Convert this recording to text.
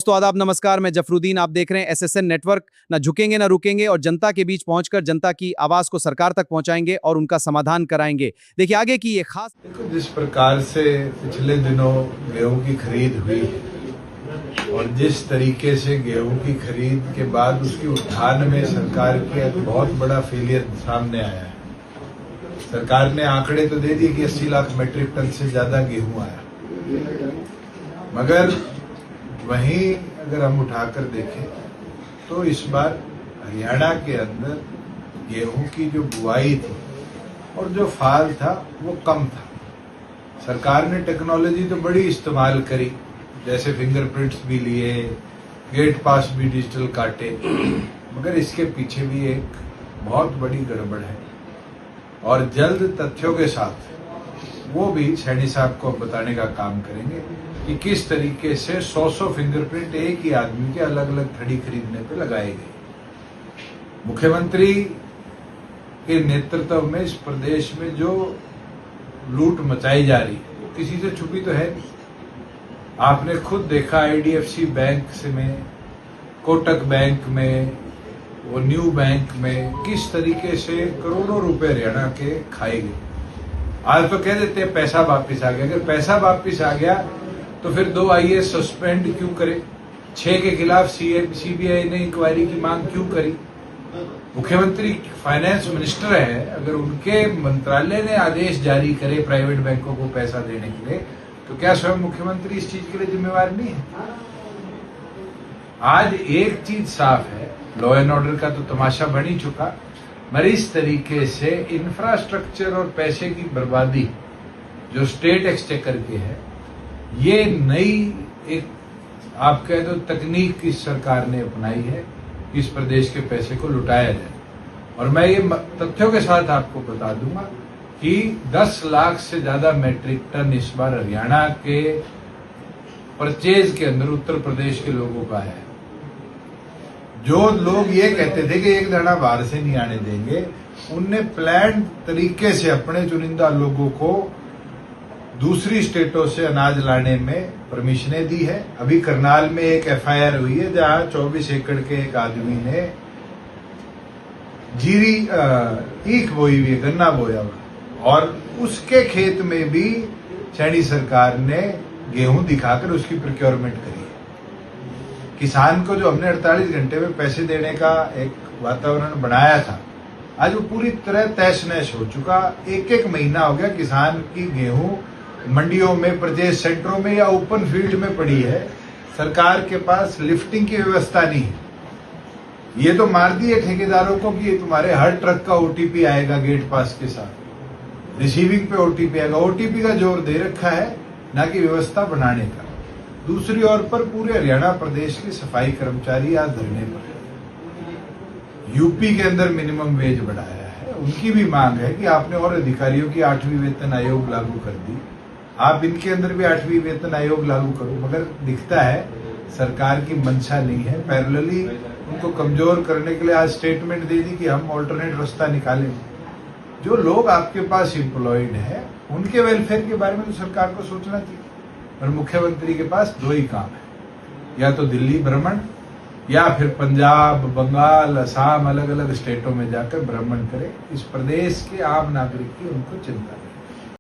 दोस्तों आदाब नमस्कार, मैं जफरुद्दीन। आप देख रहे हैं एसएसएन नेटवर्क। ना झुकेंगे ना रुकेंगे और जनता के बीच पहुंचकर जनता की आवाज को सरकार तक पहुंचाएंगे और उनका समाधान कराएंगे। देखिए आगे की ये खास। देखो, जिस प्रकार से पिछले दिनों गेहूं की खरीद हुई और जिस तरीके से गेहूं की खरीद के बाद उसकी उठान में सरकार की एक बहुत बड़ा फेलियर सामने आया है। सरकार ने आंकड़े तो दे दिए कि 80 लाख मीट्रिक टन से ज्यादा गेहूं आया, मगर वहीं अगर हम उठाकर देखें तो इस बार हरियाणा के अंदर गेहूं की जो बुआई थी और जो फाल था वो कम था। सरकार ने टेक्नोलॉजी तो बड़ी इस्तेमाल करी, जैसे फिंगरप्रिंट्स भी लिए, गेट पास भी डिजिटल काटे, मगर इसके पीछे भी एक बहुत बड़ी गड़बड़ है और जल्द तथ्यों के साथ वो भी सैनी साहब को बताने का काम करेंगे कि किस तरीके से 100 फिंगरप्रिंट एक ही आदमी के अलग अलग थड़ी खरीदने पे लगाए गए। मुख्यमंत्री के नेतृत्व में इस प्रदेश में जो लूट मचाई जा रही है वो किसी से छुपी तो है नहीं। आपने खुद देखा आईडीएफसी बैंक से में, कोटक बैंक में, वो न्यू बैंक में किस तरीके से करोड़ों रुपए हरियाणा के खाए गए। आज तो कह देते हैं पैसा वापिस आ गया। अगर पैसा वापिस आ गया तो फिर 2 आईएएस सस्पेंड क्यों करे? 6 के खिलाफ सीबीआई ने इंक्वायरी की मांग क्यों करी? मुख्यमंत्री फाइनेंस मिनिस्टर है, अगर उनके मंत्रालय ने आदेश जारी करे प्राइवेट बैंकों को पैसा देने के लिए, तो क्या स्वयं मुख्यमंत्री इस चीज के लिए जिम्मेवार नहीं है? आज एक चीज साफ है, लॉ एंड ऑर्डर का तो तमाशा बन ही चुका, मगर इस तरीके से इंफ्रास्ट्रक्चर और पैसे की बर्बादी जो स्टेट एक्सचेकर के है, ये नई एक आप कह दो तकनीक इस सरकार ने अपनाई है कि इस प्रदेश के पैसे को लुटाया जाए। और मैं ये तथ्यों के साथ आपको बता दूंगा कि 10 लाख से ज्यादा मैट्रिक टन इस बार हरियाणा के परचेज के अंदर उत्तर प्रदेश के लोगों का है। जो लोग ये कहते थे कि एक दाना बाहर से नहीं आने देंगे, उनने प्लान तरीके से अपने चुनिंदा लोगों को दूसरी स्टेटों से अनाज लाने में परमिशनें दी है। अभी करनाल में एक एफआईआर हुई है जहां 24 एकड़ के एक आदमी ने जीरी ईख बोई हुई है, गन्ना बोया हुआ, और उसके खेत में भी सैनी सरकार ने गेहूं दिखाकर उसकी प्रोक्योरमेंट करी है। किसान को जो हमने 48 घंटे में पैसे देने का एक वातावरण बनाया था, आज वो पूरी तरह तहस नहस हो चुका। एक महीना हो गया किसान की गेहूं मंडियों में, परचेज सेंटरों में या ओपन फील्ड में पड़ी है। सरकार के पास लिफ्टिंग की व्यवस्था नहीं है। ये तो मार दिए ठेकेदारों को कि तुम्हारे हर ट्रक का ओटीपी आएगा गेट पास के साथ, रिसीविंग पे ओटीपी आएगा। ओटीपी का जोर दे रखा है, ना कि व्यवस्था बनाने का। दूसरी ओर पर पूरे हरियाणा प्रदेश के सफाई कर्मचारी आज धरने पर है। यूपी के अंदर मिनिमम वेज बढ़ाया है, उनकी भी मांग है कि आपने और अधिकारियों की 8वीं वेतन आयोग लागू कर दी, आप इनके अंदर भी 8वीं वेतन आयोग लागू करो। मगर दिखता है सरकार की मंशा नहीं है। पैरेलली उनको कमजोर करने के लिए आज स्टेटमेंट दे दी कि हम ऑल्टरनेट रास्ता निकालेंगे। जो लोग आपके पास एम्प्लॉयड है उनके वेलफेयर के बारे में तो सरकार को सोचना चाहिए। और मुख्यमंत्री के पास 2 ही काम है, या तो दिल्ली भ्रमण या फिर पंजाब, बंगाल, असम, अलग अलग स्टेटों में जाकर भ्रमण करे। इस प्रदेश के आम नागरिक की उनको चिंता है।